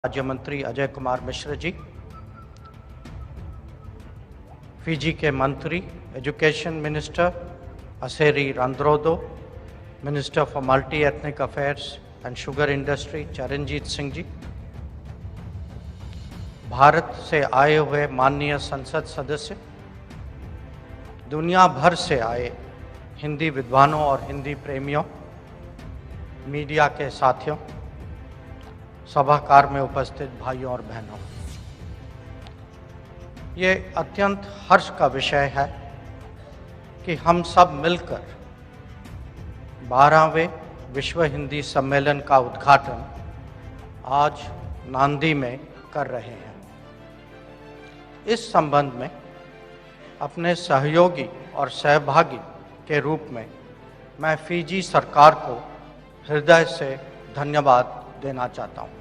राज्य मंत्री अजय कुमार मिश्र जी, फिजी के मंत्री education minister Aseri Radrodro, minister for multi ethnic affairs and sugar industry Charanjit Singh ji, Bharat से आए हुए माननीय संसद सदस्य, दुनिया भर से आए हिंदी विद्वानों और हिंदी प्रेमियों, मीडिया के साथियों, सभागार में उपस्थित भाइयों और बहनों, ये अत्यंत हर्ष का विषय है कि हम सब मिलकर 12वें विश्व हिंदी सम्मेलन का उद्घाटन आज नांदी में कर रहे हैं। इस संबंध में अपने सहयोगी और सहभागी के रूप में मैं फिजी सरकार को हृदय से धन्यवाद देना चाहता हूँ।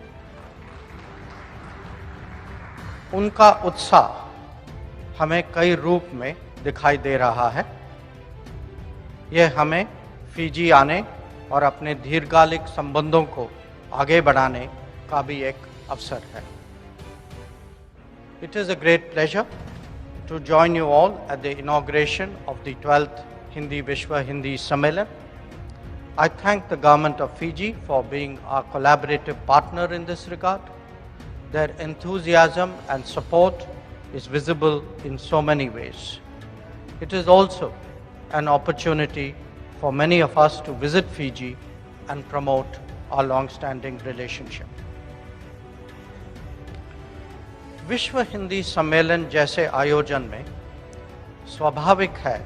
उनका उत्साह हमें कई रूप में दिखाई दे रहा है। यह हमें फिजी आने और अपने दीर्घकालिक संबंधों को आगे बढ़ाने का भी एक अवसर है। It is a great pleasure to join you all at the inauguration of the 12th Hindi Vishwa Hindi Sammelan. I thank the government of Fiji for being our collaborative partner in this regard. Their enthusiasm and support is visible in so many ways. It is also an opportunity for many of us to visit Fiji and promote our long-standing relationship. विश्व हिंदी सम्मेलन जैसे आयोजन में स्वाभाविक है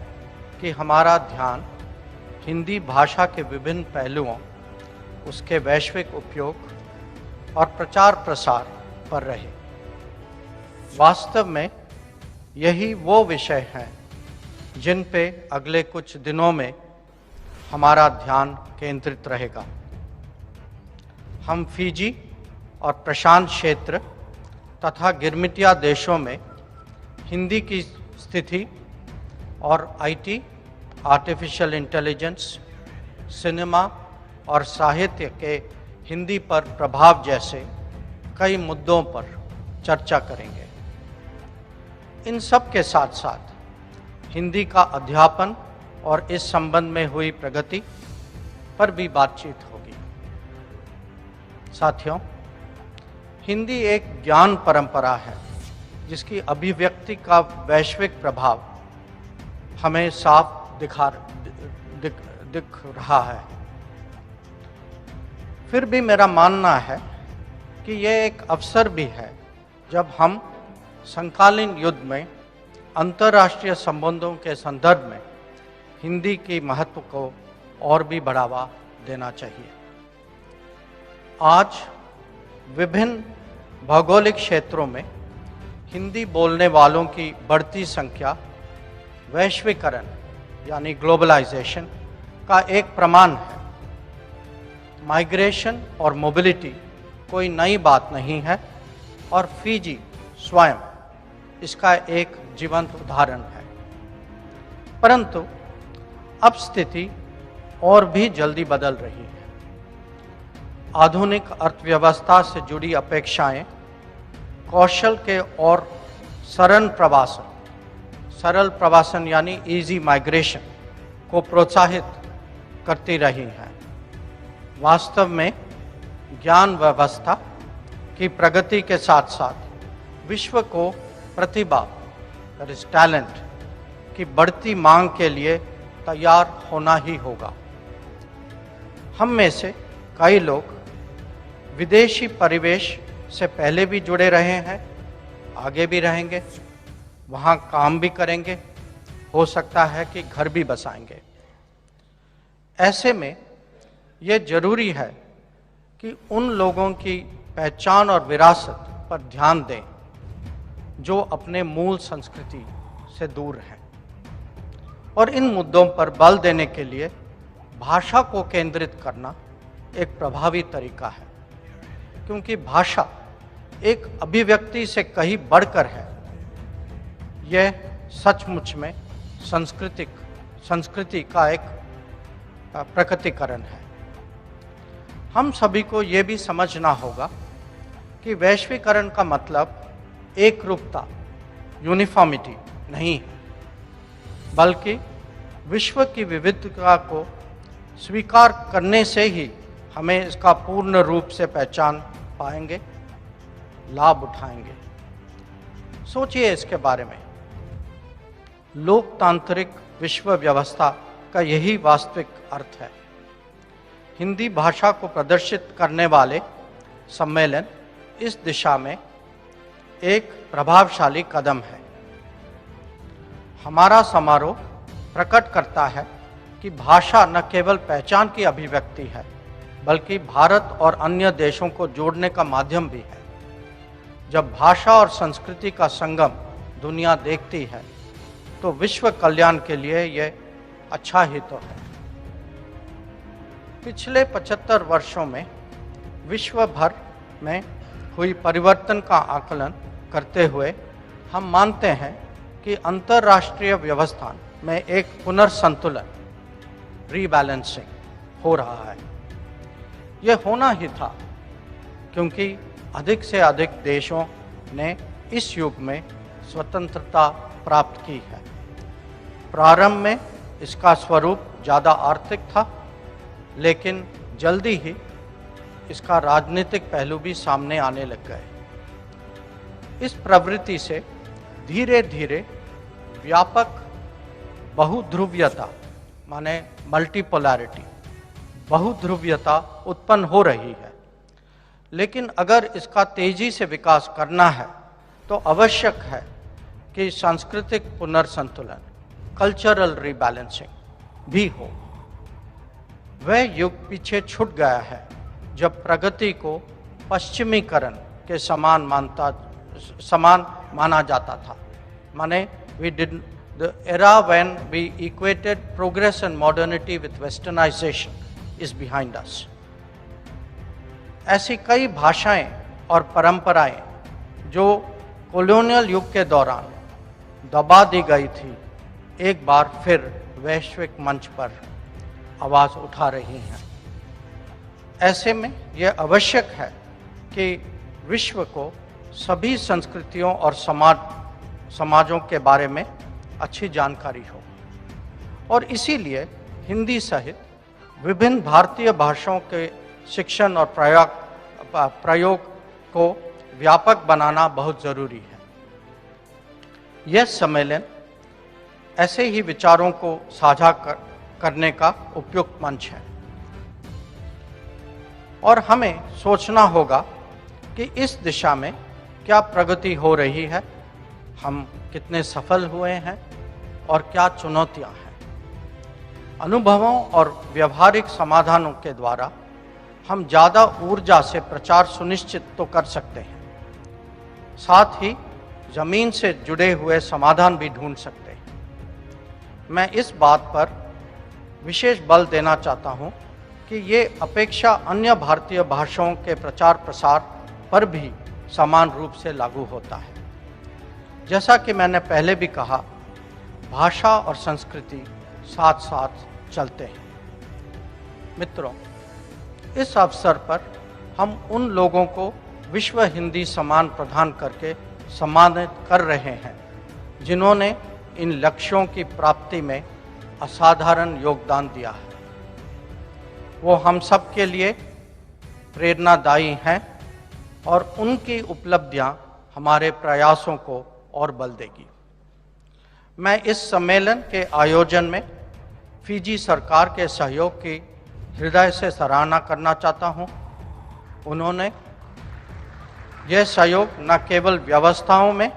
कि हमारा ध्यान हिंदी भाषा के विभिन्न पहलुओं, उसके वैश्विक उपयोग और प्रचार प्रसार पर रहे। वास्तव में यही वो विषय हैं जिन पे अगले कुछ दिनों में हमारा ध्यान केंद्रित रहेगा। हम फिजी और प्रशांत क्षेत्र तथा गिरमिटिया देशों में हिंदी की स्थिति और आईटी, आर्टिफिशियल इंटेलिजेंस, सिनेमा और साहित्य के हिंदी पर प्रभाव जैसे कई मुद्दों पर चर्चा करेंगे। इन सब के साथ साथ हिंदी का अध्यापन और इस संबंध में हुई प्रगति पर भी बातचीत होगी। साथियों, हिंदी एक ज्ञान परंपरा है जिसकी अभिव्यक्ति का वैश्विक प्रभाव हमें साफ दिख रहा है। फिर भी मेरा मानना है कि यह एक अवसर भी है जब हम समकालीन युग में अंतर्राष्ट्रीय संबंधों के संदर्भ में हिंदी की महत्व को और भी बढ़ावा देना चाहिए। आज विभिन्न भौगोलिक क्षेत्रों में हिंदी बोलने वालों की बढ़ती संख्या वैश्वीकरण यानी ग्लोबलाइजेशन का एक प्रमाण है। माइग्रेशन और मोबिलिटी कोई नई बात नहीं है और फिजी स्वयं इसका एक जीवंत उदाहरण है। परंतु अब स्थिति और भी जल्दी बदल रही है। आधुनिक अर्थव्यवस्था से जुड़ी अपेक्षाएं कौशल के और सरल प्रवासन यानी इजी माइग्रेशन को प्रोत्साहित करती रही हैं। वास्तव में ज्ञान व्यवस्था की प्रगति के साथ साथ विश्व को प्रतिभा टैलेंट की बढ़ती मांग के लिए तैयार होना ही होगा। हम में से कई लोग विदेशी परिवेश से पहले भी जुड़े रहे हैं, आगे भी रहेंगे, वहाँ काम भी करेंगे, हो सकता है कि घर भी बसाएंगे। ऐसे में ये जरूरी है कि उन लोगों की पहचान और विरासत पर ध्यान दें जो अपने मूल संस्कृति से दूर हैं। और इन मुद्दों पर बल देने के लिए भाषा को केंद्रित करना एक प्रभावी तरीका है, क्योंकि भाषा एक अभिव्यक्ति से कहीं बढ़कर है। यह सचमुच में संस्कृति का एक प्रकटीकरण है। हम सभी को ये भी समझना होगा कि वैश्वीकरण का मतलब एक रूपता, यूनिफॉर्मिटी नहीं है, बल्कि विश्व की विविधता को स्वीकार करने से ही हमें इसका पूर्ण रूप से पहचान पाएंगे, लाभ उठाएंगे। सोचिए इसके बारे में। लोकतांत्रिक विश्व व्यवस्था का यही वास्तविक अर्थ है। हिंदी भाषा को प्रदर्शित करने वाले सम्मेलन इस दिशा में एक प्रभावशाली कदम है। हमारा समारोह प्रकट करता है कि भाषा न केवल पहचान की अभिव्यक्ति है, बल्कि भारत और अन्य देशों को जोड़ने का माध्यम भी है। जब भाषा और संस्कृति का संगम दुनिया देखती है तो विश्व कल्याण के लिए यह अच्छा ही तो है। पिछले 75 वर्षों में विश्व भर में हुई परिवर्तन का आकलन करते हुए हम मानते हैं कि अंतर्राष्ट्रीय व्यवस्था में एक पुनर्संतुलन, रीबैलेंसिंग हो रहा है। यह होना ही था क्योंकि अधिक से अधिक देशों ने इस युग में स्वतंत्रता प्राप्त की है। प्रारंभ में इसका स्वरूप ज़्यादा आर्थिक था, लेकिन जल्दी ही इसका राजनीतिक पहलू भी सामने आने लग गए। इस प्रवृत्ति से धीरे धीरे व्यापक बहुध्रुवीयता माने मल्टीपोलैरिटी, बहुध्रुवीयता उत्पन्न हो रही है। लेकिन अगर इसका तेजी से विकास करना है तो आवश्यक है कि सांस्कृतिक पुनर्संतुलन, कल्चरल रीबैलेंसिंग भी हो। वह युग पीछे छूट गया है जब प्रगति को पश्चिमीकरण के समान माना जाता था। माने the era when we equated progress and modernity with westernization is behind us. ऐसी कई भाषाएं और परंपराएं जो कॉलोनियल युग के दौरान दबा दी गई थी, एक बार फिर वैश्विक मंच पर आवाज उठा रही हैं। ऐसे में यह आवश्यक है कि विश्व को सभी संस्कृतियों और समाजों के बारे में अच्छी जानकारी हो, और इसीलिए हिंदी सहित विभिन्न भारतीय भाषाओं के शिक्षण और प्रयोग को व्यापक बनाना बहुत जरूरी है। यह सम्मेलन ऐसे ही विचारों को साझा करने का उपयुक्त मंच है, और हमें सोचना होगा कि इस दिशा में क्या प्रगति हो रही है, हम कितने सफल हुए हैं और क्या चुनौतियां हैं। अनुभवों और व्यवहारिक समाधानों के द्वारा हम ज़्यादा ऊर्जा से प्रचार सुनिश्चित तो कर सकते हैं, साथ ही जमीन से जुड़े हुए समाधान भी ढूंढ सकते हैं। मैं इस बात पर विशेष बल देना चाहता हूं कि ये अपेक्षा अन्य भारतीय भाषाओं के प्रचार प्रसार पर भी समान रूप से लागू होता है। जैसा कि मैंने पहले भी कहा, भाषा और संस्कृति साथ साथ चलते हैं। मित्रों, इस अवसर पर हम उन लोगों को विश्व हिंदी सम्मान प्रदान करके सम्मानित कर रहे हैं जिन्होंने इन लक्ष्यों की प्राप्ति में असाधारण योगदान दिया है। वो हम सब के लिए प्रेरणादायी हैं और उनकी उपलब्धियां हमारे प्रयासों को और बल देगी। मैं इस सम्मेलन के आयोजन में फिजी सरकार के सहयोग की हृदय से सराहना करना चाहता हूं। उन्होंने यह सहयोग न केवल व्यवस्थाओं में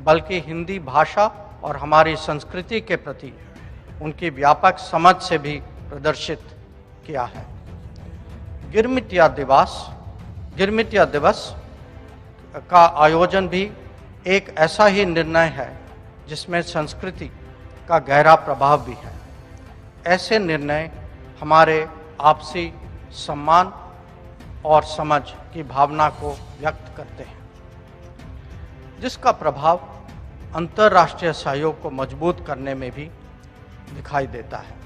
बल्कि हिंदी भाषा और हमारी संस्कृति के प्रति उनकी व्यापक समझ से भी प्रदर्शित किया है। गिरमिटिया दिवस का आयोजन भी एक ऐसा ही निर्णय है जिसमें संस्कृति का गहरा प्रभाव भी है। ऐसे निर्णय हमारे आपसी सम्मान और समझ की भावना को व्यक्त करते हैं, जिसका प्रभाव अंतर्राष्ट्रीय सहयोग को मजबूत करने में भी दिखाई देता है।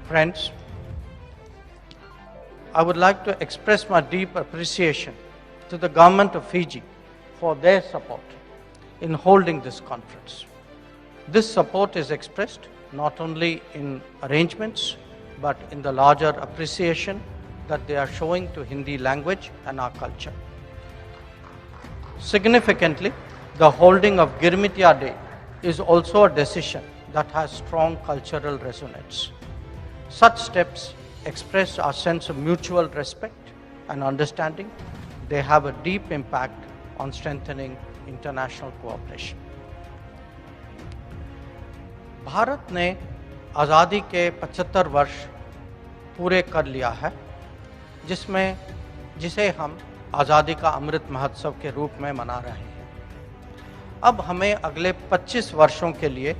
Friends, I would like to express my deep appreciation to the government of Fiji for their support in holding this conference. This support is expressed not only in arrangements, but in the larger appreciation that they are showing to Hindi language and our culture. Significantly, the holding of Girmitya Day is also a decision that has strong cultural resonance. Such steps express our sense of mutual respect and understanding. They have a deep impact on strengthening international cooperation. Bharat ने आज़ादी के 75 वर्ष पूरे कर लिया है, जिसे हम आज़ादी का अमृत महोत्सव के रूप में मना रहे हैं। अब हमें अगले 25 वर्षों के लिए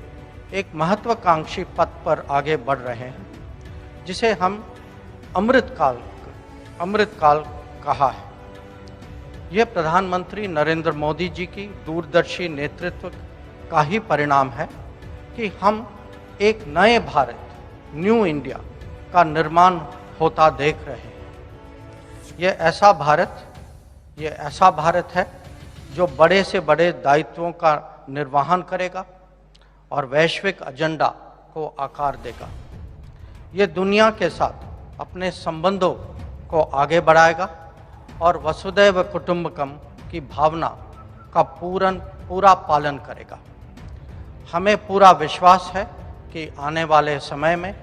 एक महत्वाकांक्षी पथ पर आगे बढ़ रहे हैं, जिसे हम अमृत काल कहा है। यह प्रधानमंत्री नरेंद्र मोदी जी की दूरदर्शी नेतृत्व का ही परिणाम है कि हम एक नए भारत, न्यू इंडिया का निर्माण होता देख रहे हैं। यह ऐसा भारत है जो बड़े से बड़े दायित्वों का निर्वहन करेगा और वैश्विक एजेंडा को आकार देगा। ये दुनिया के साथ अपने संबंधों को आगे बढ़ाएगा और वसुधैव कुटुंबकम की भावना का पूरा पालन करेगा। हमें पूरा विश्वास है कि आने वाले समय में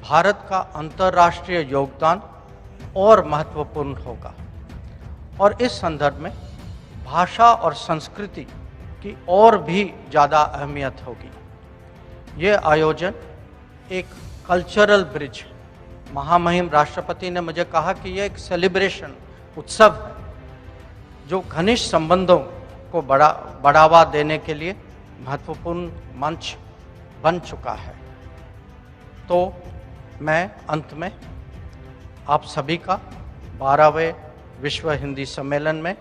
भारत का अंतर्राष्ट्रीय योगदान और महत्वपूर्ण होगा और इस संदर्भ में भाषा और संस्कृति की और भी ज़्यादा अहमियत होगी। ये आयोजन एक कल्चरल ब्रिज, महामहिम राष्ट्रपति ने मुझे कहा कि ये एक सेलिब्रेशन उत्सव है जो घनिष्ठ संबंधों को बढ़ावा देने के लिए महत्वपूर्ण मंच बन चुका है। तो मैं अंत में आप सभी का 12वें विश्व हिंदी सम्मेलन में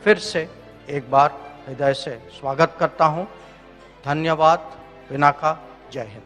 फिर से एक बार हृदय से स्वागत करता हूं। धन्यवाद। पिनाका। जय हिंद।